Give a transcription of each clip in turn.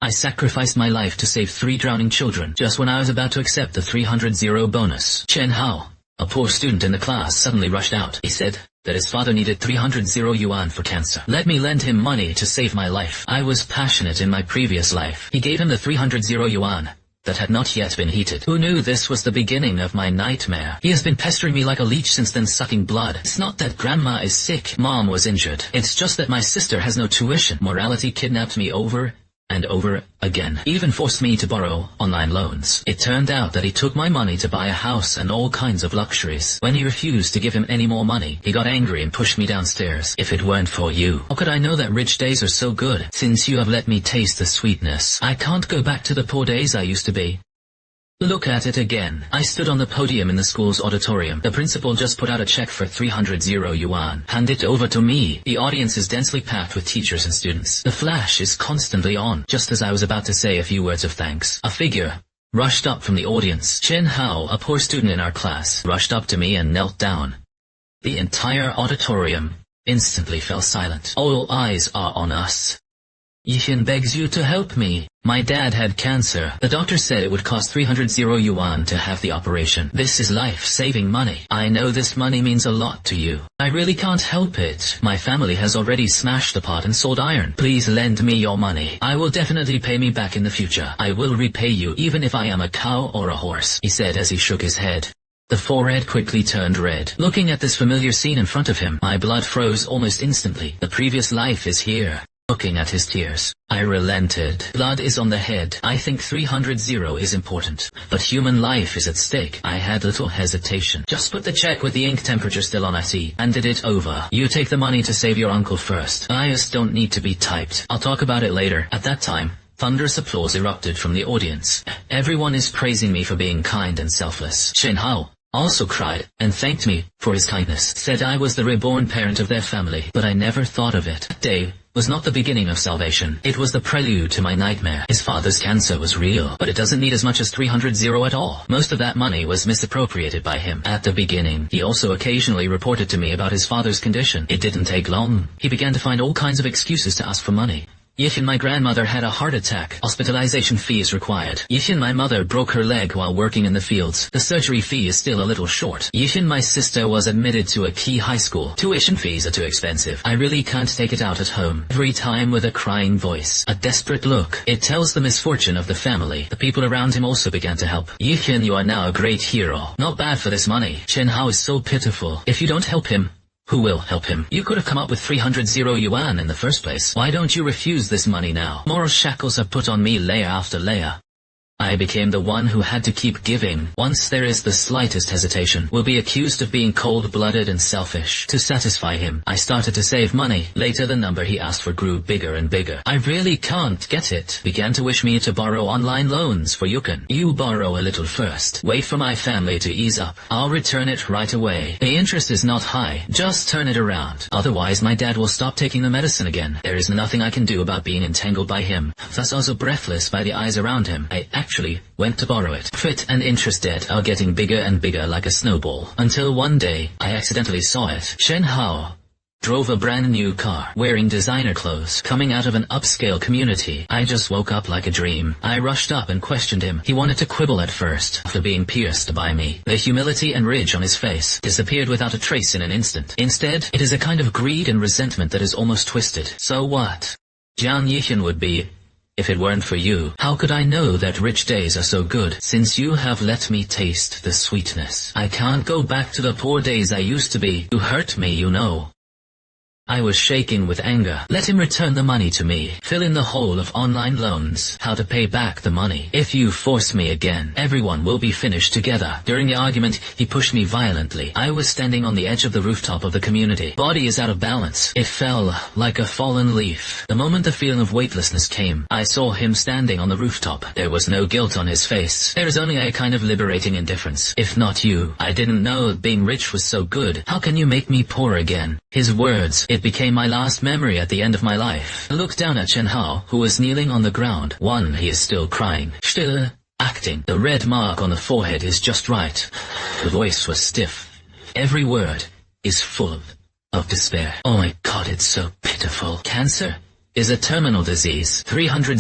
I sacrificed my life to save 3 drowning children just when I was about to accept the 300 bonus. Chen Hao, a poor student in the class, suddenly rushed out. He said that his father needed 300 yuan for cancer. Let me lend him money to save my life. I was passionate in my previous life. He gave him the 300 yuan that had not yet been heated. Who knew this was the beginning of my nightmare? He has been pestering me like a leech since then, sucking blood. It's not that grandma is sick, mom was injured. It's just that my sister has no tuition. Morality kidnapped me over and over again. Even forced me to borrow online loans. It turned out that he took my money to buy a house and all kinds of luxuries. When he refused to give him any more money, he got angry and pushed me downstairs. If it weren't for you, how could I know that rich days are so good? Since you have let me taste the sweetness, I can't go back to the poor days I used to be. Look at it again. I stood on the podium in the school's auditorium. The principal just put out a check for 300 yuan. Hand it over to me. The audience is densely packed with teachers and students. The flash is constantly on. Just as I was about to say a few words of thanks, a figure rushed up from the audience. Chen Hao, a poor student in our class, rushed up to me and knelt down. The entire auditorium instantly fell silent. All eyes are on us. Yichen begs you to help me. My dad had cancer. The doctor said it would cost 300 yuan to have the operation. This is life-saving money. I know this money means a lot to you. I really can't help it. My family has already smashed the pot and sold iron. Please lend me your money. I will definitely pay me back in the future. I will repay you even if I am a cow or a horse, he said as he shook his head. The forehead quickly turned red. Looking at this familiar scene in front of him, my blood froze almost instantly. The previous life is here. Looking at his tears, I relented. Blood is on the head. I think 300 is important, but human life is at stake. I had little hesitation. Just put the check with the ink temperature still on. I see. Handed it over. You take the money to save your uncle first. IOS don't need to be typed. I'll talk about it later. At that time, thunderous applause erupted from the audience. Everyone is praising me for being kind and selfless. Chen Hao also cried and thanked me for his kindness. Said I was the reborn parent of their family, but I never thought of it. That day was not the beginning of salvation. It was the prelude to my nightmare. His father's cancer was real, but it doesn't need as much as 300 at all. Most of that money was misappropriated by him. At the beginning, he also occasionally reported to me about his father's condition. It didn't take long. He began to find all kinds of excuses to ask for money. Yichen, my grandmother had a heart attack. Hospitalization fees required. Yichen, my mother broke her leg while working in the fields. The surgery fee is still a little short. Yichen, my sister was admitted to a key high school. Tuition fees are too expensive. I really can't take it out at home. Every time with a crying voice, a desperate look. It tells the misfortune of the family. The people around him also began to help. Yichen, you are now a great hero. Not bad for this money. Chen Hao is so pitiful. If you don't help him, who will help him? You could have come up with 300 yuan in the first place. Why don't you refuse this money now? Moral shackles are put on me layer after layer. I became the one who had to keep giving. Once there is the slightest hesitation, will be accused of being cold-blooded and selfish. To satisfy him, I started to save money. Later the number he asked for grew bigger and bigger. I really can't get it. Began to wish me to borrow online loans for Yukon. You borrow a little first. Wait for my family to ease up. I'll return it right away. The interest is not high. Just turn it around. Otherwise my dad will stop taking the medicine again. There is nothing I can do about being entangled by him. Thus also breathless by the eyes around him, I actually went to borrow it. Profit and interest debt are getting bigger and bigger like a snowball. Until one day, I accidentally saw it. Chen Hao drove a brand new car, wearing designer clothes, coming out of an upscale community. I just woke up like a dream. I rushed up and questioned him. He wanted to quibble at first, after being pierced by me. The humility and ridge on his face disappeared without a trace in an instant. Instead, it is a kind of greed and resentment that is almost twisted. So what? Jiang Yichen would be, if it weren't for you. How could I know that rich days are so good? Since you have let me taste the sweetness, I can't go back to the poor days I used to be. You hurt me, you know. I was shaking with anger. Let him return the money to me. Fill in the hole of online loans. How to pay back the money. If you force me again, everyone will be finished together. During the argument, he pushed me violently. I was standing on the edge of the rooftop of the community. Body is out of balance. It fell like a fallen leaf. The moment the feeling of weightlessness came, I saw him standing on the rooftop. There was no guilt on his face. There is only a kind of liberating indifference. If not you, I didn't know being rich was so good. How can you make me poor again? His words, it became my last memory at the end of my life. I looked down at Chen Hao, who was kneeling on the ground. One, he is still crying. Still acting. The red mark on the forehead is just right. The voice was stiff. Every word is full of despair. Oh my God, it's so pitiful. Cancer is a terminal disease. 300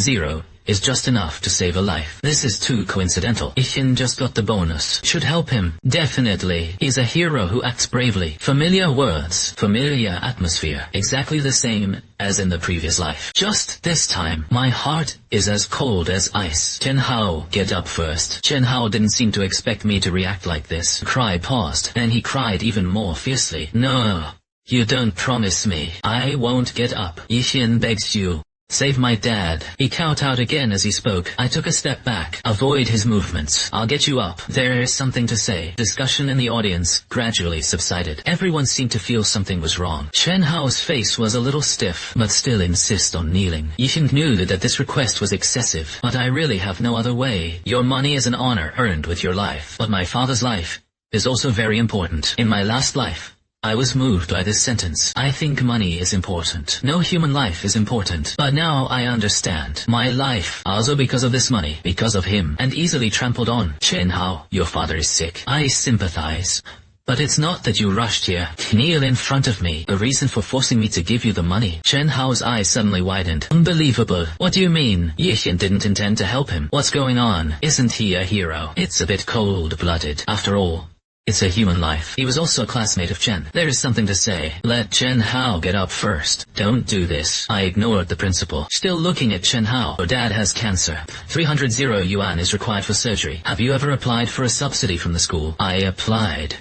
is just enough to save a life. This is too coincidental. Yichen just got the bonus. Should help him. Definitely. He's a hero who acts bravely. Familiar words. Familiar atmosphere. Exactly the same as in the previous life. Just this time, my heart is as cold as ice. Chen Hao, get up first. Chen Hao didn't seem to expect me to react like this. Cry paused. Then he cried even more fiercely. No. You don't promise me. I won't get up. Yichen begs you. Save my dad. He kowtowed again as he spoke. I took a step back. Avoid his movements. I'll get you up. There is something to say. Discussion in the audience gradually subsided. Everyone seemed to feel something was wrong. Chen Hao's face was a little stiff, but still insist on kneeling. Yichen knew that this request was excessive, but I really have no other way. Your money is an honor earned with your life, but my father's life is also very important. In my last life, I was moved by this sentence. I think money is important. No human life is important. But now I understand. My life, also because of this money, because of him, and easily trampled on. Chen Hao, your father is sick. I sympathize. But it's not that you rushed here. Kneel in front of me. The reason for forcing me to give you the money. Chen Hao's eyes suddenly widened. Unbelievable. What do you mean? Yichen didn't intend to help him. What's going on? Isn't he a hero? It's a bit cold-blooded. After all, it's a human life. He was also a classmate of Chen. There is something to say. Let Chen Hao get up first. Don't do this. I ignored the principal. Still looking at Chen Hao. Your dad has cancer. 300 yuan is required for surgery. Have you ever applied for a subsidy from the school? I applied.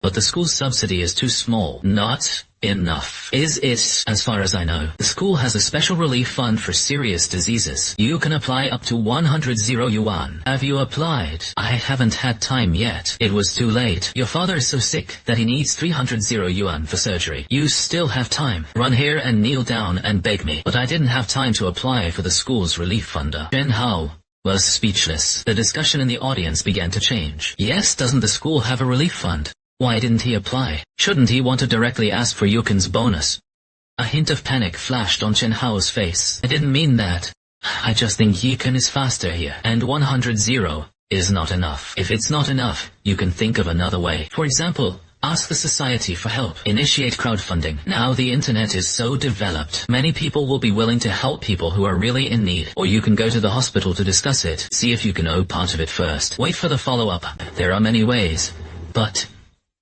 But the school's subsidy is too small. Not enough. Is it? As far as I know, the school has a special relief fund for serious diseases. You can apply up to 100 yuan. Have you applied? I haven't had time yet. It was too late. Your father is so sick that he needs 300 yuan for surgery. You still have time. Run here and kneel down and beg me. But I didn't have time to apply for the school's relief fund. Chen Hao was speechless. The discussion in the audience began to change. Yes, doesn't the school have a relief fund? Why didn't he apply? Shouldn't he want to directly ask for Yukin's bonus? A hint of panic flashed on Chen Hao's face. I didn't mean that. I just think Yichen is faster here, and 100 is not enough. If it's not enough, you can think of another way. For example, ask the society for help. Initiate crowdfunding. Now the internet is so developed. Many people will be willing to help people who are really in need. Or you can go to the hospital to discuss it. See if you can owe part of it first. Wait for the follow-up. There are many ways. But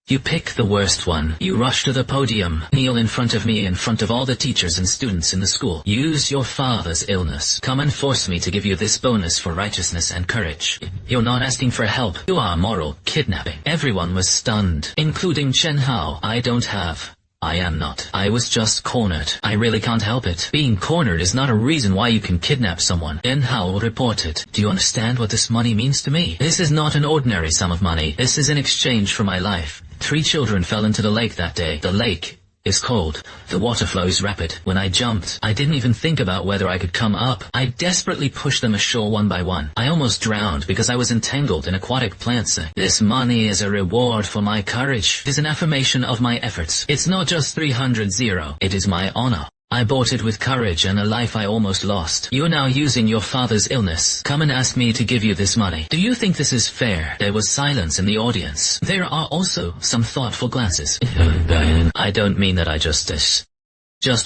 you pick the worst one. You rush to the podium, kneel in front of me in front of all the teachers and students in the school. Use your father's illness. Come and force me to give you this bonus for righteousness and courage. You're not asking for help. You are moral kidnapping. Everyone was stunned, including Chen Hao. I am not. I was just cornered. I really can't help it. Being cornered is not a reason why you can kidnap someone. Chen Hao reported. Do you understand what this money means to me? This is not an ordinary sum of money. This is in exchange for my life. 3 children fell into the lake that day. The lake is cold. The water flow is rapid. When I jumped, I didn't even think about whether I could come up. I desperately pushed them ashore one by one. I almost drowned because I was entangled in aquatic plants. This money is a reward for my courage. It is an affirmation of my efforts. It's not just 300. It is my honor. I bought it with courage and a life I almost lost. You're now using your father's illness. Come and ask me to give you this money. Do you think this is fair? There was silence in the audience. There are also some thoughtful glances. I don't mean that I just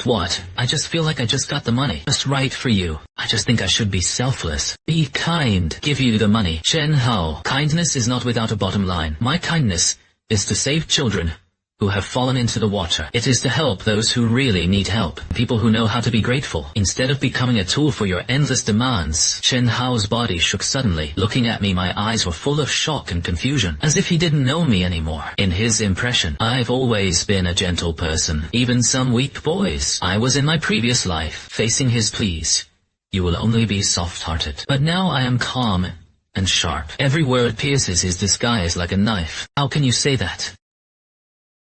what? I just feel like I just got the money. Just right for you. I just think I should be selfless. Be kind. Give you the money. Chen Hao. Kindness is not without a bottom line. My kindness is to save children who have fallen into the water. It is to help those who really need help. People who know how to be grateful, instead of becoming a tool for your endless demands. Chen Hao's body shook suddenly. Looking at me, my eyes were full of shock and confusion, as if he didn't know me anymore. In his impression, I've always been a gentle person, even some weak boys. I was in my previous life, facing his pleas. You will only be soft-hearted. But now I am calm and sharp. Every word pierces his disguise like a knife. How can you say that?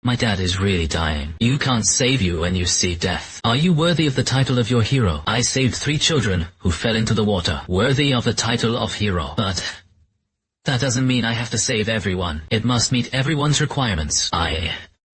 My dad is really dying. You can't save you when you see death. Are you worthy of the title of your hero? I saved 3 children who fell into the water. Worthy of the title of hero. But that doesn't mean I have to save everyone. It must meet everyone's requirements.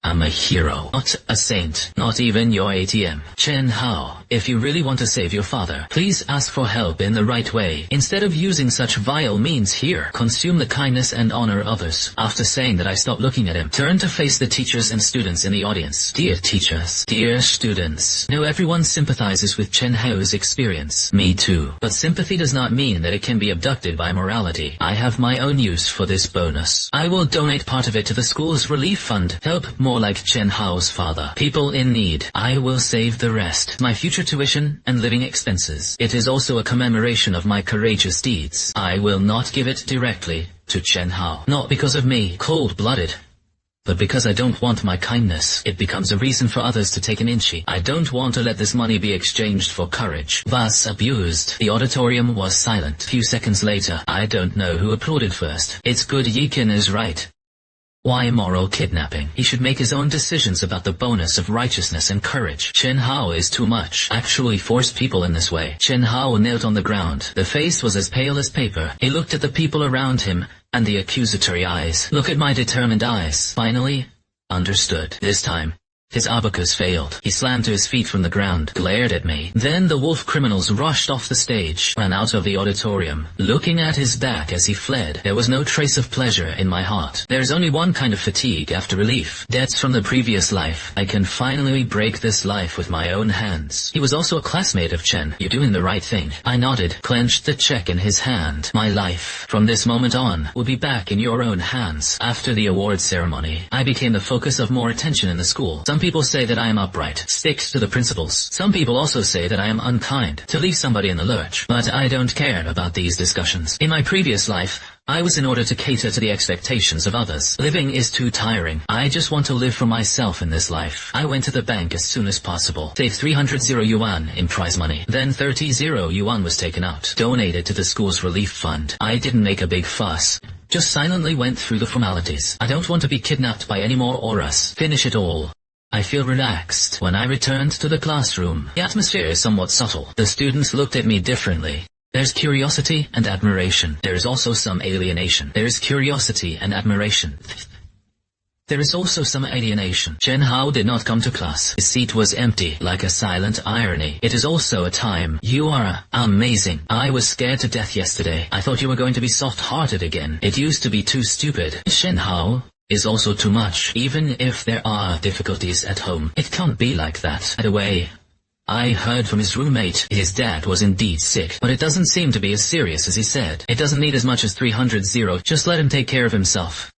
I'm a hero, not a saint, not even your ATM. Chen Hao, if you really want to save your father, please ask for help in the right way. Instead of using such vile means here, consume the kindness and honor of others. After saying that, I stopped looking at him, turned to face the teachers and students in the audience. Dear teachers, dear students, know everyone sympathizes with Chen Hao.His experience. Me too. But sympathy does not mean that it can be abducted by morality. I have my own use for this bonus. I will donate part of it to the school's relief fund. Help more like Chen Hao.His father. People in need. I will save the rest. My future tuition and living expenses. It is also a commemoration of my courageous deeds. I will not give it directly to Chen Hao. Not because of me, cold-blooded, but because I don't want my kindness. It becomes a reason for others to take an inchie. I don't want to let this money be exchanged for courage. Thus abused. The auditorium was silent. Few seconds later, I don't know who applauded first. It's good Yichen is right. Why moral kidnapping? He should make his own decisions about the bonus of righteousness and courage. Chen Hao is too much. Actually force people in this way. Chen Hao knelt on the ground. The face was as pale as paper. He looked at the people around him, and the accusatory eyes. Look at my determined eyes. Finally, understood. This time, his abacus failed. He slammed to his feet from the ground, glared at me. Then the wolf criminals rushed off the stage, ran out of the auditorium, looking at his back as he fled. There was no trace of pleasure in my heart. There's only one kind of fatigue after relief. Debts from the previous life. I can finally break this life with my own hands. He was also a classmate of Chen. You're doing the right thing. I nodded, clenched the check in his hand. My life, from this moment on, will be back in your own hands. After the award ceremony, I became the focus of more attention in the school. Some people say that I am upright, sticks to the principles. Some people also say that I am unkind, to leave somebody in the lurch. But I don't care about these discussions. In my previous life, I was in order to cater to the expectations of others. Living is too tiring. I just want to live for myself in this life. I went to the bank as soon as possible. Saved 300 yuan in prize money. Then 30 yuan was taken out. Donated to the school's relief fund. I didn't make a big fuss. Just silently went through the formalities. I don't want to be kidnapped by any more auras. Finish it all. I feel relaxed. When I returned to the classroom, the atmosphere is somewhat subtle. The students looked at me differently. There's curiosity and admiration. There is also some alienation. There is curiosity and admiration. There is also some alienation. Chen Hao did not come to class. His seat was empty, like a silent irony. It is also a time. You are amazing. I was scared to death yesterday. I thought you were going to be soft-hearted again. It used to be too stupid. Chen Hao is also too much. Even if there are difficulties at home, it can't be like that. By the way, I heard from his roommate. His dad was indeed sick, but it doesn't seem to be as serious as he said. It doesn't need as much as 300. Just let him take care of himself.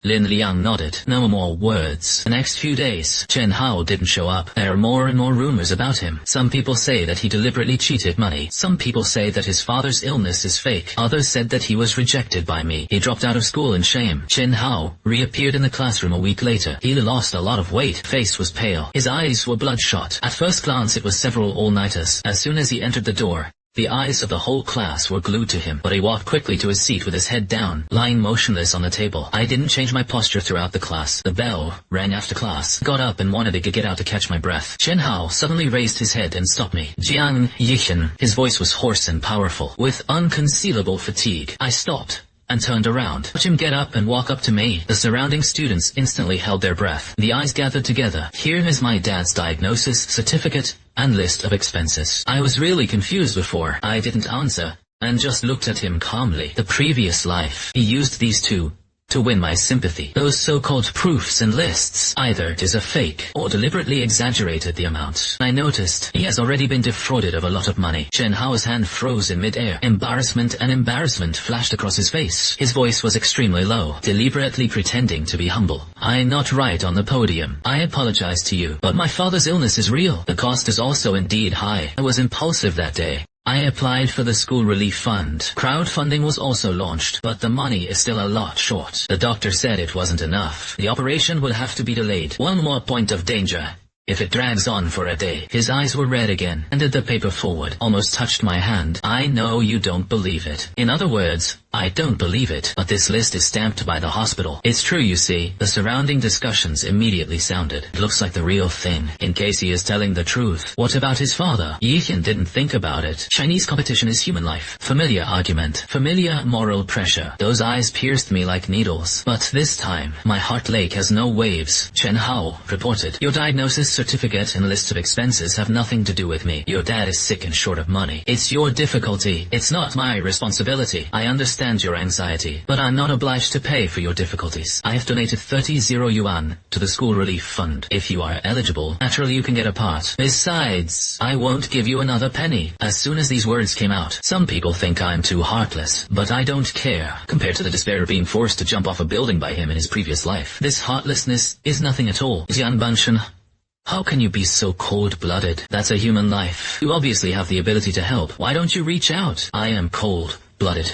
Lin Liang nodded. No more words. The next few days, Chen Hao didn't show up. There are more and more rumors about him. Some people say that he deliberately cheated money. Some people say that his father's illness is fake. Others said that he was rejected by me. He dropped out of school in shame. Chen Hao reappeared in the classroom a week later. He lost a lot of weight. Face was pale. His eyes were bloodshot. At first glance it was several all-nighters. As soon as he entered the door, the eyes of the whole class were glued to him, but he walked quickly to his seat with his head down, lying motionless on the table. I didn't change my posture throughout the class. The bell rang after class. Got up and wanted to get out to catch my breath. Chen Hao suddenly raised his head and stopped me. Jiang Yichen. His voice was hoarse and powerful, with unconcealable fatigue. I stopped and turned around. Watch him get up and walk up to me. The surrounding students instantly held their breath. The eyes gathered together. Here is my dad's diagnosis, certificate, and list of expenses. I was really confused before. I didn't answer, and just looked at him calmly. The previous life, he used these two to win my sympathy. Those so-called proofs and lists, either it is a fake or deliberately exaggerated the amount. I noticed he has already been defrauded of a lot of money. Chen Hao's hand froze in mid-air. Embarrassment flashed across his face. His voice was extremely low, deliberately pretending to be humble. I'm not right on the podium. I apologize to you, but my father's illness is real. The cost is also indeed high. I was impulsive that day. I applied for the school relief fund. Crowdfunding was also launched, but the money is still a lot short. The doctor said it wasn't enough. The operation will have to be delayed. One more point of danger. If it drags on for a day. His eyes were red again. Handed the paper forward. Almost touched my hand. I know you don't believe it. In other words, I don't believe it, but this list is stamped by the hospital. It's true, you see. The surrounding discussions immediately sounded. It looks like the real thing, in case he is telling the truth. What about his father? Yichen didn't think about it. Chinese competition is human life. Familiar argument. Familiar moral pressure. Those eyes pierced me like needles. But this time, my heart lake has no waves. Chen Hao reported. Your diagnosis, certificate, and list of expenses have nothing to do with me. Your dad is sick and short of money. It's your difficulty. It's not my responsibility. I understand your anxiety, but I'm not obliged to pay for your difficulties. I have donated 30 yuan to the school relief fund. If you are eligible, naturally you can get a part. Besides, I won't give you another penny. As soon as these words came out, some people think I'm too heartless, but I don't care. Compared to the despair of being forced to jump off a building by him in his previous life, this heartlessness is nothing at all. Jiang Yichen, how can you be so cold-blooded? That's a human life. You obviously have the ability to help. Why don't you reach out? I am cold-blooded.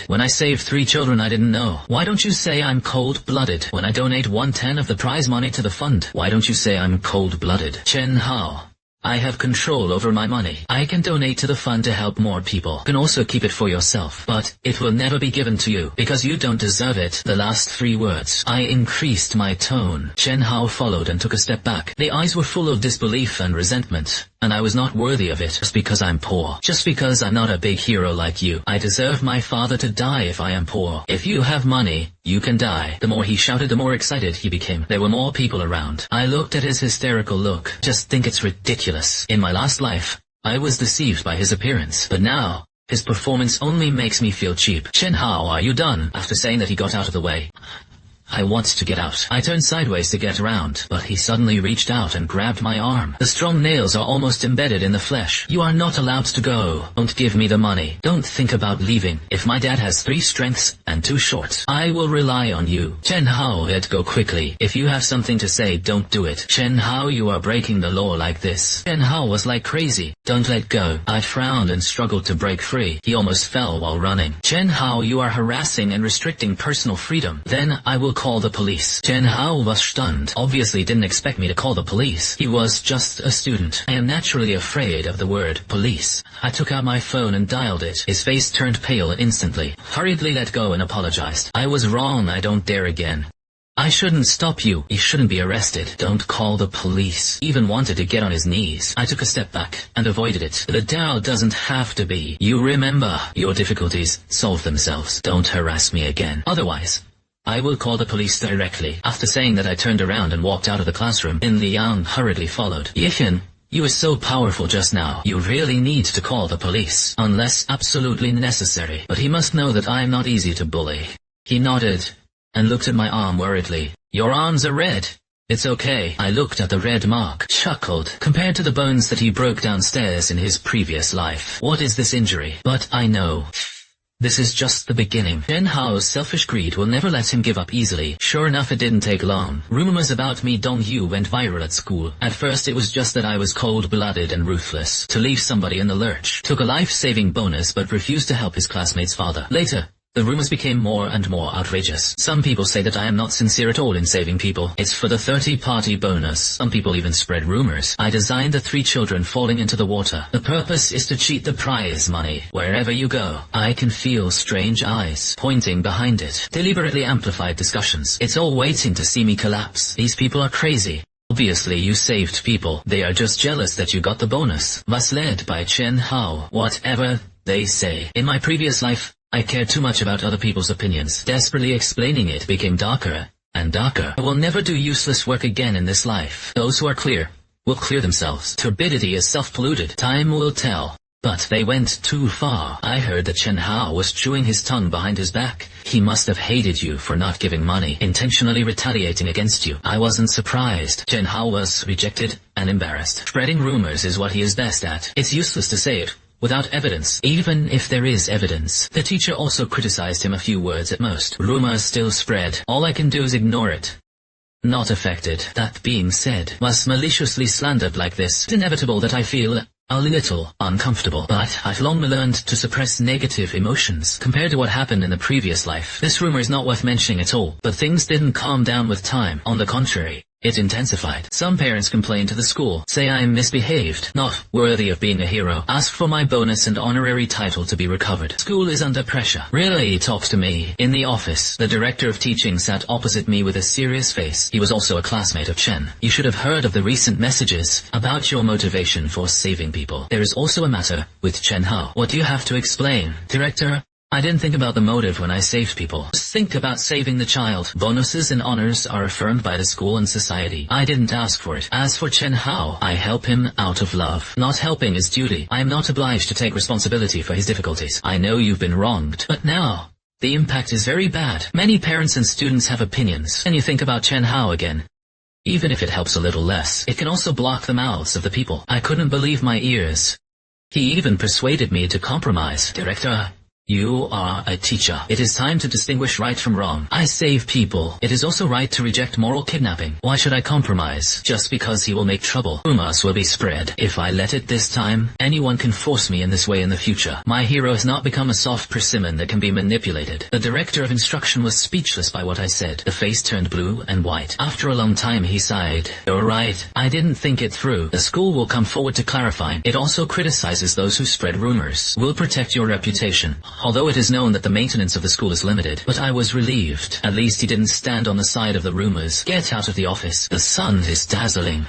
When I saved 3 children I didn't know. Why don't you say I'm cold-blooded? When I donate 1/10 of the prize money to the fund, why don't you say I'm cold-blooded? Chen Hao, I have control over my money. I can donate to the fund to help more people. You can also keep it for yourself, but it will never be given to you, because you don't deserve it. The last 3 words. I increased my tone. Chen Hao followed and took a step back. The eyes were full of disbelief and resentment. And I was not worthy of it, just because I'm poor. Just because I'm not a big hero like you. I deserve my father to die if I am poor. If you have money, you can die. The more he shouted, the more excited he became. There were more people around. I looked at his hysterical look. Just think it's ridiculous. In my last life, I was deceived by his appearance. But now, his performance only makes me feel cheap. Chen Hao, are you done? After saying that, he got out of the way. I want to get out. I turned sideways to get around, but he suddenly reached out and grabbed my arm. The strong nails are almost embedded in the flesh. You are not allowed to go. Don't give me the money. Don't think about leaving. If my dad has 3 strengths and 2 shorts, I will rely on you. Chen Hao had to go quickly. If you have something to say, don't do it. Chen Hao, you are breaking the law like this. Chen Hao was like crazy. Don't let go. I frowned and struggled to break free. He almost fell while running. Chen Hao, you are harassing and restricting personal freedom. Then I will call the police. Chen Hao was stunned. Obviously didn't expect me to call the police. He was just a student. I am naturally afraid of the word police. I took out my phone and dialed it. His face turned pale instantly. Hurriedly let go and apologized. I was wrong. I don't dare again. I shouldn't stop you. You shouldn't be arrested. Don't call the police. Even wanted to get on his knees. I took a step back and avoided it. The Tao doesn't have to be. You remember, your difficulties solve themselves. Don't harass me again. Otherwise, I will call the police directly. After saying that, I turned around and walked out of the classroom. In Liang hurriedly followed. Yichen, you were so powerful just now. You really need to call the police. Unless absolutely necessary. But he must know that I am not easy to bully. He nodded and looked at my arm worriedly. Your arms are red. It's okay. I looked at the red mark, chuckled. Compared to the bones that he broke downstairs in his previous life, what is this injury? But I know. This is just the beginning. Chen Hao's selfish greed will never let him give up easily. Sure enough, it didn't take long. Rumors about me Dongyu went viral at school. At first it was just that I was cold-blooded and ruthless. To leave somebody in the lurch. Took a life-saving bonus but refused to help his classmate's father. Later, the rumors became more and more outrageous. Some people say that I am not sincere at all in saving people. It's for the 30-party bonus. Some people even spread rumors. I designed the 3 children falling into the water. The purpose is to cheat the prize money. Wherever you go, I can feel strange eyes pointing behind it. Deliberately amplified discussions. It's all waiting to see me collapse. These people are crazy. Obviously you saved people. They are just jealous that you got the bonus. Was led by Chen Hao. Whatever they say. In my previous life, I cared too much about other people's opinions. Desperately explaining it became darker and darker. I will never do useless work again in this life. Those who are clear will clear themselves. Turbidity is self-polluted. Time will tell. But they went too far. I heard that Chen Hao was chewing his tongue behind his back. He must have hated you for not giving money, intentionally retaliating against you. I wasn't surprised. Chen Hao was rejected and embarrassed. Spreading rumors is what he is best at. It's useless to say it without evidence. Even if there is evidence. The teacher also criticized him a few words at most. Rumors still spread. All I can do is ignore it. Not affected. That being said, was maliciously slandered like this. It's inevitable that I feel a little uncomfortable. But I've long learned to suppress negative emotions. Compared to what happened in the previous life, this rumor is not worth mentioning at all. But things didn't calm down with time. On the contrary, It intensified. Some parents complain to the school, say I am misbehaved, not worthy of being a hero, ask for my bonus and honorary title to be recovered. School is under pressure. Really talks to me. In the office, the director of teaching sat opposite me with a serious face. He was also a classmate of Chen. You should have heard of the recent messages about your motivation for saving people. There is also a matter with Chen Hao. What do you have to explain, director? I didn't think about the motive when I saved people. Just think about saving the child. Bonuses and honors are affirmed by the school and society. I didn't ask for it. As for Chen Hao, I help him out of love. Not helping is duty. I am not obliged to take responsibility for his difficulties. I know you've been wronged, but now the impact is very bad. Many parents and students have opinions. Can you think about Chen Hao again? Even if it helps a little less, it can also block the mouths of the people. I couldn't believe my ears. He even persuaded me to compromise. Director, you are a teacher. It is time to distinguish right from wrong. I save people. It is also right to reject moral kidnapping. Why should I compromise? Just because he will make trouble. Rumors will be spread. If I let it this time, anyone can force me in this way in the future. My hero has not become a soft persimmon that can be manipulated. The director of instruction was speechless by what I said. The face turned blue and white. After a long time he sighed. You're right. I didn't think it through. The school will come forward to clarify. It also criticizes those who spread rumors. We'll protect your reputation. Although it is known that the maintenance of the school is limited, but I was relieved. At least he didn't stand on the side of the rumors. Get out of the office. The sun is dazzling.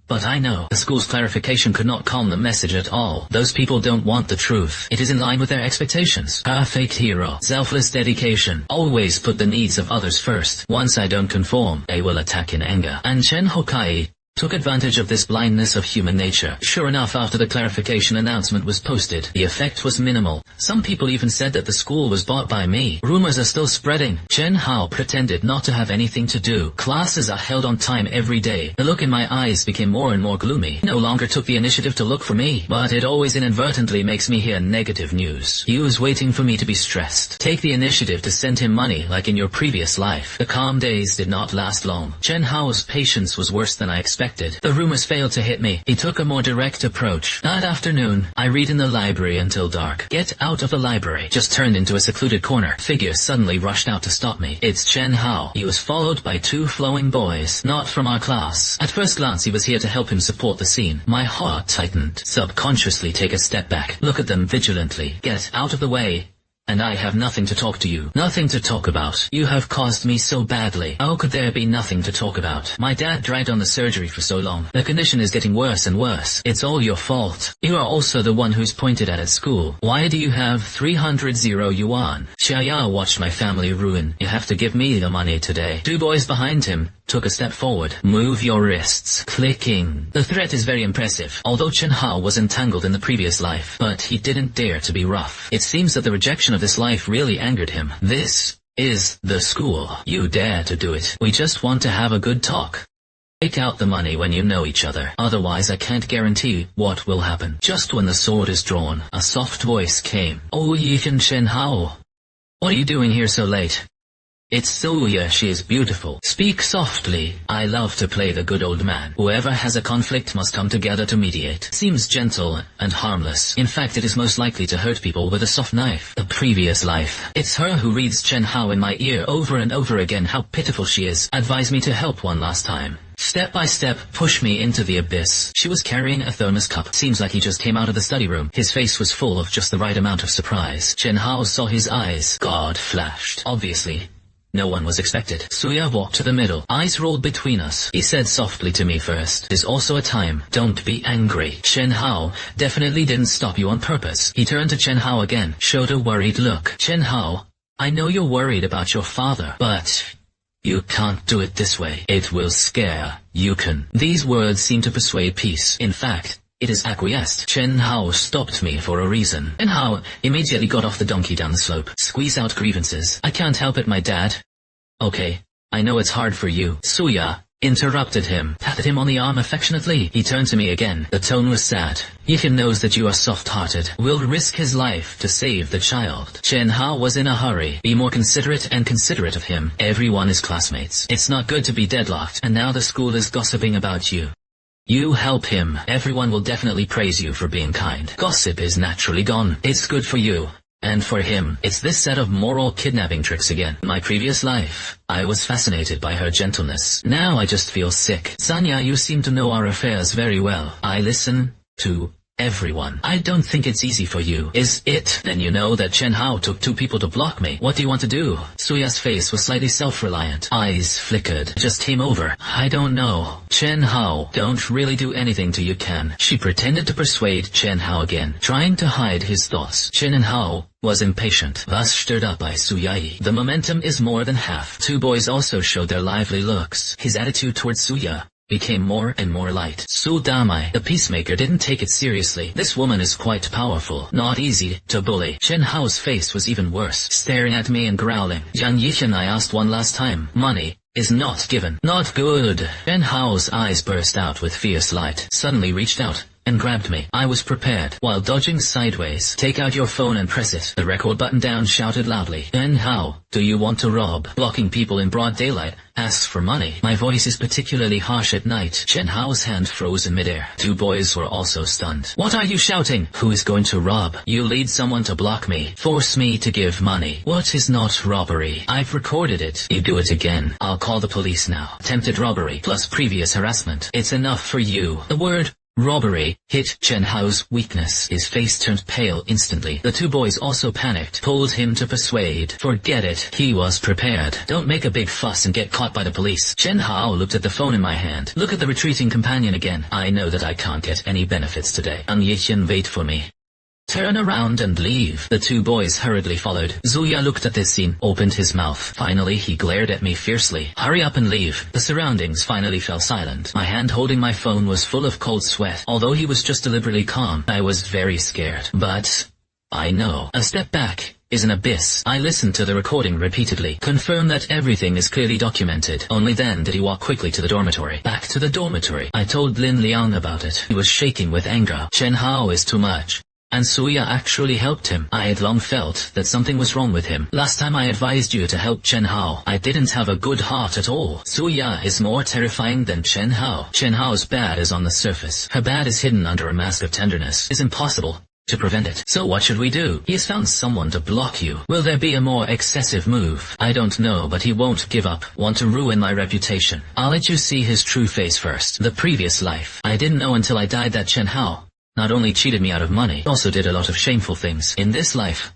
But I know the school's clarification could not calm the message at all. Those people don't want the truth. It is in line with their expectations. Perfect hero. Selfless dedication. Always put the needs of others first. Once I don't conform, they will attack in anger. And Chen Hao.His took advantage of this blindness of human nature. Sure enough, after the clarification announcement was posted, the effect was minimal. Some people even said that the school was bought by me. Rumors are still spreading. Chen Hao pretended not to have anything to do. Classes are held on time every day. The look in my eyes became more and more gloomy. He no longer took the initiative to look for me, but it always inadvertently makes me hear negative news. He was waiting for me to be stressed. Take the initiative to send him money like in your previous life. The calm days did not last long. Chen Hao's patience was worse than I expected. The rumors failed to hit me. He took a more direct approach. That afternoon, I read in the library until dark. Get out of the library. Just turned into a secluded corner. Figure suddenly rushed out to stop me. It's Chen Hao. He was followed by two flowing boys, not from our class. At first glance, he was here to help him support the scene. My heart tightened. Subconsciously take a step back. Look at them vigilantly. Get out of the way. And I have nothing to talk to you. Nothing to talk about. You have caused me so badly. How could there be nothing to talk about? My dad dragged on the surgery for so long. The condition is getting worse and worse. It's all your fault. You are also the one who's pointed at school. Why do you have 300 yuan? Xiaya watched my family ruin. You have to give me the money today. Two boys behind him took a step forward. Move your wrists. Clicking. The threat is very impressive. Although Chen Hao was entangled in the previous life, but he didn't dare to be rough. It seems that the rejection of this life really angered him. This is the school. You dare to do it. We just want to have a good talk. Take out the money when you know each other. Otherwise I can't guarantee what will happen. Just when the sword is drawn, a soft voice came. Oh, Yichen Chen Hao. What are you doing here so late? It's Suya, she is beautiful. Speak softly. I love to play the good old man. Whoever has a conflict must come together to mediate. Seems gentle and harmless. In fact, it is most likely to hurt people with a soft knife. The previous life. It's her who reads Chen Hao in my ear over and over again how pitiful she is. Advise me to help one last time. Step by step, push me into the abyss. She was carrying a thermos cup. Seems like he just came out of the study room. His face was full of just the right amount of surprise. Chen Hao saw his eyes. God flashed. Obviously, no one was expected. Suya walked to the middle. Eyes rolled between us. He said softly to me first. There's also a time. Don't be angry. Chen Hao definitely didn't stop you on purpose. He turned to Chen Hao again, showed a worried look. Chen Hao, I know you're worried about your father, but you can't do it this way. It will scare Yichen. These words seemed to persuade peace. In fact, it is acquiesced. Chen Hao stopped me for a reason. Chen Hao immediately got off the donkey down the slope. Squeeze out grievances. I can't help it, my dad. Okay, I know it's hard for you. Suya interrupted him, patted him on the arm affectionately. He turned to me again. The tone was sad. Yichen knows that you are soft-hearted. Will risk his life to save the child. Chen Hao was in a hurry. Be more considerate of him. Everyone is classmates. It's not good to be deadlocked. And now the school is gossiping about you. You help him. Everyone will definitely praise you for being kind. Gossip is naturally gone. It's good for you. And for him, it's this set of moral kidnapping tricks again. In my previous life, I was fascinated by her gentleness. Now I just feel sick. Sanya, you seem to know our affairs very well. I listen to everyone. I don't think it's easy for you, is it? Then you know that Chen Hao took 2 people to block me. What do you want to do? Suya's face was slightly self-reliant. Eyes flickered. Just came over. I don't know. Chen Hao, don't really do anything till you can. She pretended to persuade Chen Hao again, trying to hide his thoughts. Chen and Hao was impatient, thus stirred up by Su Yai. The momentum is more than half. 2 boys also showed their lively looks. His attitude towards Suya became more and more light. Su Damai, the peacemaker, didn't take it seriously. This woman is quite powerful, not easy to bully. Chen Hao's face was even worse, staring at me and growling. Jiang Yichen, I asked one last time. Money is not given. Not good. Chen Hao's eyes burst out with fierce light, suddenly reached out and grabbed me. I was prepared. While dodging sideways, take out your phone and press it. The record button down shouted loudly. Chen Hao, do you want to rob? Blocking people in broad daylight asks for money. My voice is particularly harsh at night. Chen Hao's hand froze in midair. 2 boys were also stunned. What are you shouting? Who is going to rob? You lead someone to block me. Force me to give money. What is not robbery? I've recorded it. You do it again. I'll call the police now. Attempted robbery plus previous harassment. It's enough for you. The word robbery hit Chen Hao's weakness. His face turned pale instantly. The 2 boys also panicked, pulled him to persuade. Forget it. He was prepared. Don't make a big fuss and get caught by the police. Chen Hao looked at the phone in my hand. Look at the retreating companion again. I know that I can't get any benefits today. Jiang Yichen, wait for me. Turn around and leave. The 2 boys hurriedly followed. Zuya looked at this scene, opened his mouth. Finally, he glared at me fiercely. Hurry up and leave. The surroundings finally fell silent. My hand holding my phone was full of cold sweat. Although he was just deliberately calm, I was very scared. But I know. A step back is an abyss. I listened to the recording repeatedly, confirmed that everything is clearly documented. Only then did he walk quickly to the dormitory. Back to the dormitory. I told Lin Liang about it. He was shaking with anger. Chen Hao is too much. And Suya actually helped him. I had long felt that something was wrong with him. Last time I advised you to help Chen Hao, I didn't have a good heart at all. Suya is more terrifying than Chen Hao. Chen Hao's bad is on the surface. Her bad is hidden under a mask of tenderness. It's impossible to prevent it. So what should we do? He has found someone to block you. Will there be a more excessive move? I don't know, but he won't give up. Want to ruin my reputation. I'll let you see his true face first. The previous life. I didn't know until I died that Chen Hao not only cheated me out of money, also did a lot of shameful things. In this life,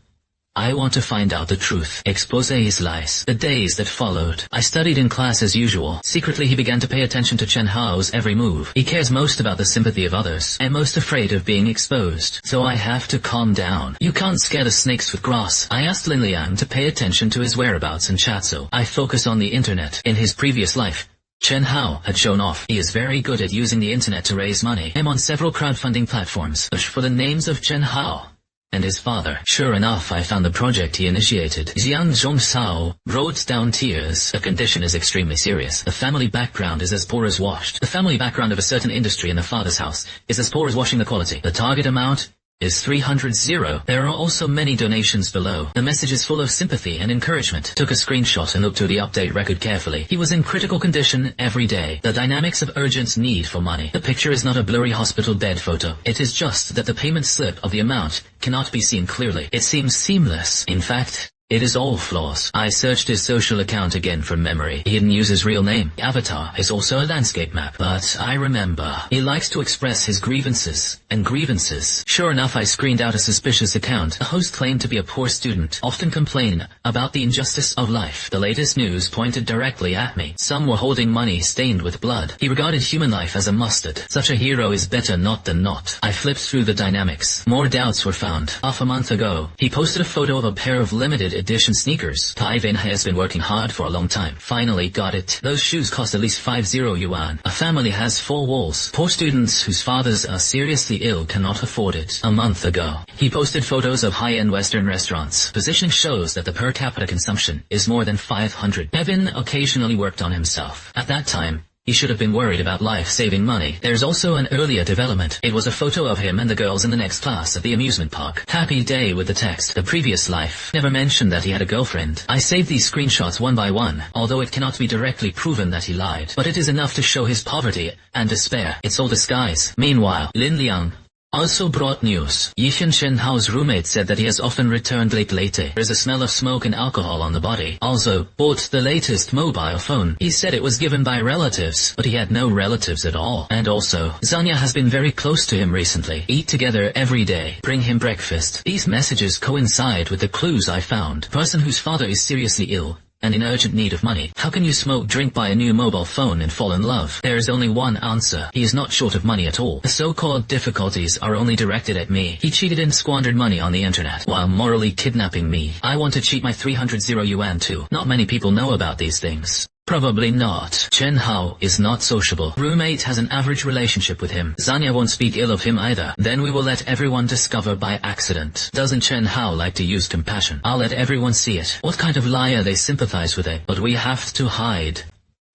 I want to find out the truth. Expose his lies. The days that followed, I studied in class as usual. Secretly he began to pay attention to Chen Hao's every move. He cares most about the sympathy of others, and most afraid of being exposed. So I have to calm down. You can't scare the snakes with grass. I asked Lin Liang to pay attention to his whereabouts and chat, so I focus on the internet. In his previous life, Chen Hao had shown off. He is very good at using the internet to raise money. I'm on several crowdfunding platforms. Search for the names of Chen Hao and his father. Sure enough, I found the project he initiated. Jiang Zhongsao wrote down tears. The condition is extremely serious. The family background is as poor as washed. The family background of a certain industry in the father's house is as poor as washing the quality. The target amount is 300. There are also many donations below. The message is full of sympathy and encouragement. Took a screenshot and looked through the update record carefully. He was in critical condition every day. The dynamics of urgent need for money. The picture is not a blurry hospital bed photo. It is just that the payment slip of the amount cannot be seen clearly. It seems seamless. In fact, it is all flaws. I searched his social account again from memory. He didn't use his real name. The avatar is also a landscape map. But I remember. He likes to express his grievances and grievances. Sure enough, I screened out a suspicious account. The host claimed to be a poor student, often complain about the injustice of life. The latest news pointed directly at me. Some were holding money stained with blood. He regarded human life as a mustard. Such a hero is better not than not. I flipped through the dynamics. More doubts were found. Half a month ago, he posted a photo of a pair of limited edition sneakers. Ivan has been working hard for a long time. Finally got it. Those shoes cost at least 50 yuan. A family has 4 walls. Poor students whose fathers are seriously ill cannot afford it. A month ago, he posted photos of high-end Western restaurants. Positioning shows that the per capita consumption is more than 500. Evan occasionally worked on himself. At that time, he should have been worried about life-saving money. There's also an earlier development. It was a photo of him and the girls in the next class at the amusement park. Happy day with the text. The previous life. Never mentioned that he had a girlfriend. I saved these screenshots one by one, although it cannot be directly proven that he lied. But it is enough to show his poverty and despair. It's all disguise. Meanwhile, Lin Liang Also brought news. Yichen Chen Hao's roommate said that he has often returned late. There is a smell of smoke and alcohol on the body. Also, bought the latest mobile phone. He said it was given by relatives, but he had no relatives at all. And also, Zanya has been very close to him recently. Eat together every day. Bring him breakfast. These messages coincide with the clues I found. Person whose father is seriously ill and in urgent need of money. How can you smoke, drink, buy a new mobile phone and fall in love? There is only one answer. He is not short of money at all. The so-called difficulties are only directed at me. He cheated and squandered money on the internet while morally kidnapping me. I want to cheat my 300 yuan too. Not many people know about these things. Probably not. Chen Hao is not sociable. Roommate has an average relationship with him. Zanya won't speak ill of him either. Then we will let everyone discover by accident. Doesn't Chen Hao like to use compassion? I'll let everyone see it. What kind of liar they sympathize with it. But we have to hide.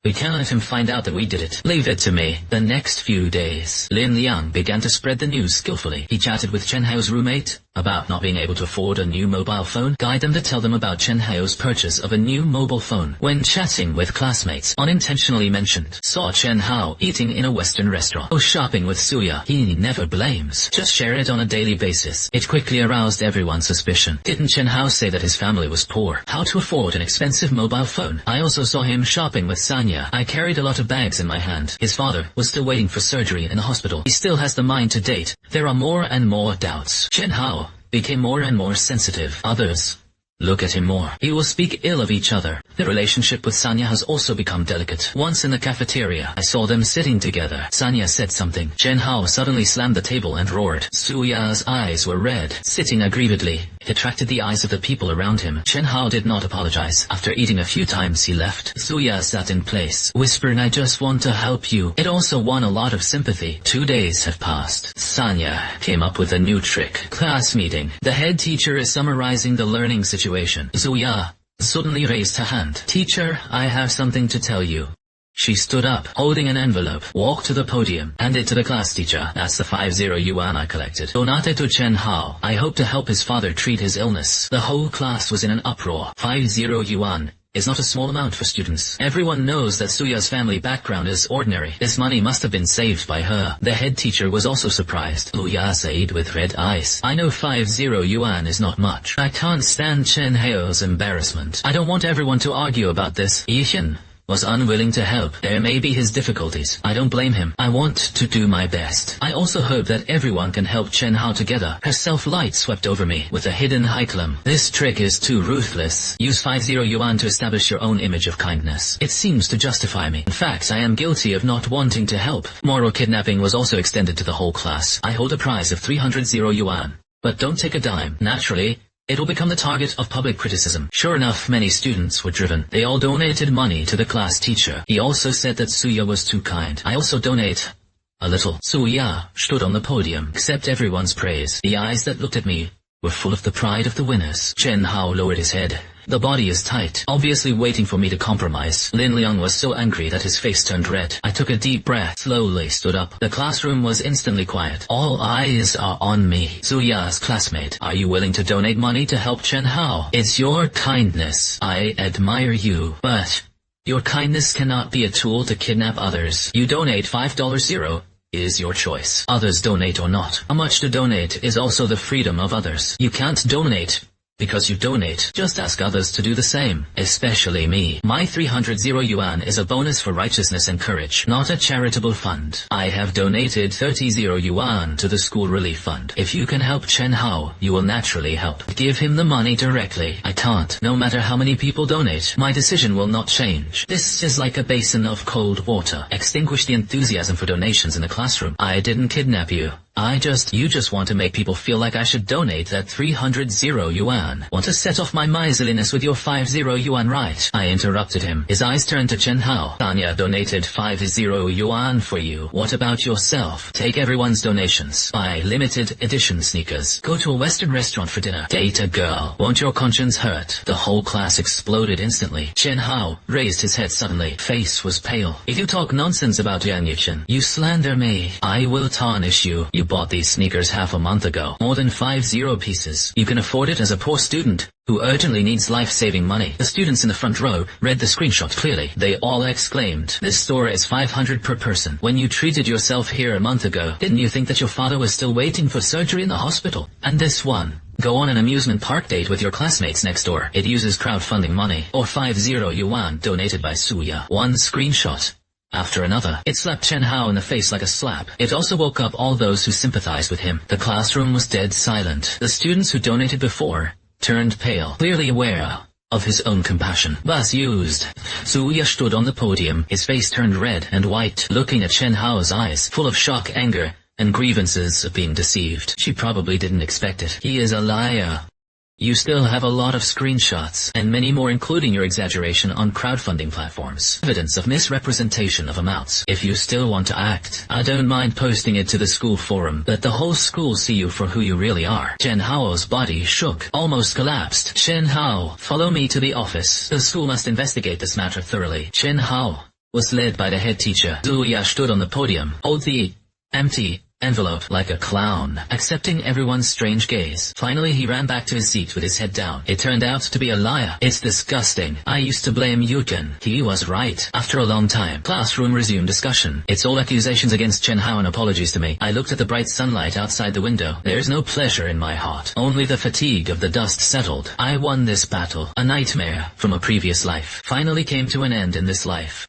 We can't let him find out that we did it. Leave it to me. The next few days, Lin Liang began to spread the news skillfully. He chatted with Chen Hao's roommate about not being able to afford a new mobile phone, guide them to tell them about Chen Hao's purchase of a new mobile phone. When chatting with classmates, unintentionally mentioned, saw Chen Hao eating in a Western restaurant or shopping with Suya. He never blames, just share it on a daily basis. It quickly aroused everyone's suspicion. Didn't Chen Hao say that his family was poor? How to afford an expensive mobile phone? I also saw him shopping with Sanya. I carried a lot of bags in my hand. His father was still waiting for surgery in a hospital. He still has the mind to date. There are more and more doubts. Chen Hao became more and more sensitive. Others look at him more. He will speak ill of each other. The relationship with Sanya has also become delicate. Once in the cafeteria, I saw them sitting together. Sanya said something. Chen Hao suddenly slammed the table and roared. Suya's eyes were red. Sitting aggrievedly, it attracted the eyes of the people around him. Chen Hao did not apologize. After eating a few times, he left. Suya sat in place, whispering, I just want to help you. It also won a lot of sympathy. 2 days have passed. Sanya came up with a new trick. Class meeting. The head teacher is summarizing the learning situation. Suya suddenly raised her hand. Teacher, I have something to tell you. She stood up, holding an envelope, walked to the podium, handed it to the class teacher. That's the 50 yuan I collected. Donate to Chen Hao. I hope to help his father treat his illness. The whole class was in an uproar. 50 yuan is not a small amount for students. Everyone knows that Suya's family background is ordinary. This money must have been saved by her. The head teacher was also surprised. Suya said with red eyes, I know 50 yuan is not much. I can't stand Chen Hao's embarrassment. I don't want everyone to argue about this. Yichen was unwilling to help. There may be his difficulties. I don't blame him. I want to do my best. I also hope that everyone can help Chen Hao together. Her self-light swept over me with a hidden haiklum. This trick is too ruthless. Use 50 yuan to establish your own image of kindness. It seems to justify me. In fact, I am guilty of not wanting to help. Moral kidnapping was also extended to the whole class. I hold a prize of 300 yuan. But don't take a dime. Naturally, it will become the target of public criticism. Sure enough, many students were driven. They all donated money to the class teacher. He also said that Suya was too kind. I also donate a little. Suya stood on the podium, accept everyone's praise. The eyes that looked at me were full of the pride of the winners. Chen Hao lowered his head. The body is tight, obviously waiting for me to compromise. Lin Liang was so angry that his face turned red. I took a deep breath, slowly stood up. The classroom was instantly quiet. All eyes are on me. Suya's classmate, are you willing to donate money to help Chen Hao? It's your kindness. I admire you, but your kindness cannot be a tool to kidnap others. You donate $5 is your choice. Others donate or not. How much to donate is also the freedom of others. You can't donate because you donate. Just ask others to do the same, especially me. My 300 yuan is a bonus for righteousness and courage, not a charitable fund. I have donated 30 yuan to the school relief fund. If you can help Chen Hao, you will naturally help. Give him the money directly. I can't. No matter how many people donate, my decision will not change. This is like a basin of cold water. Extinguish the enthusiasm for donations in the classroom. I didn't kidnap you. You just want to make people feel like I should donate that 300 yuan. Want to set off my miserliness with your 50 yuan, right? I interrupted him. His eyes turned to Chen Hao. Tanya donated 50 yuan for you. What about yourself? Take everyone's donations. Buy limited edition sneakers. Go to a Western restaurant for dinner. Date a girl. Won't your conscience hurt? The whole class exploded instantly. Chen Hao raised his head suddenly. Face was pale. If you talk nonsense about Jiang Yichen, you slander me. I will tarnish you. You You bought these sneakers half a month ago. More than 50 pieces. You can afford it as a poor student who urgently needs life-saving money. The students in the front row read the screenshot clearly. They all exclaimed, "This store is 500 per person. When you treated yourself here a month ago, didn't you think that your father was still waiting for surgery in the hospital? And this one? Go on an amusement park date with your classmates next door. It uses crowdfunding money, or 50 yuan donated by Suya." One screenshot after another. It slapped Chen Hao in the face like a slap. It also woke up all those who sympathized with him. The classroom was dead silent. The students who donated before turned pale, clearly aware of his own compassion. Bus used. Suya stood on the podium, his face turned red and white, looking at Chen Hao's eyes, full of shock, anger, and grievances of being deceived. She probably didn't expect it. He is a liar. You still have a lot of screenshots, and many more including your exaggeration on crowdfunding platforms. Evidence of misrepresentation of amounts. If you still want to act, I don't mind posting it to the school forum. Let the whole school see you for who you really are. Chen Hao's body shook, almost collapsed. Chen Hao, follow me to the office. The school must investigate this matter thoroughly. Chen Hao was led by the head teacher. Zuya stood on the podium, hold the empty envelope like a clown, accepting everyone's strange gaze. Finally he ran back to his seat with his head down. It turned out to be a liar. It's disgusting. I used to blame Yichen. He was right. After a long time, classroom resumed discussion. It's all accusations against Chen Hao and apologies to me. I looked at the bright sunlight outside the window. There's no pleasure in my heart. Only the fatigue of the dust settled. I won this battle. A nightmare from a previous life finally came to an end in this life.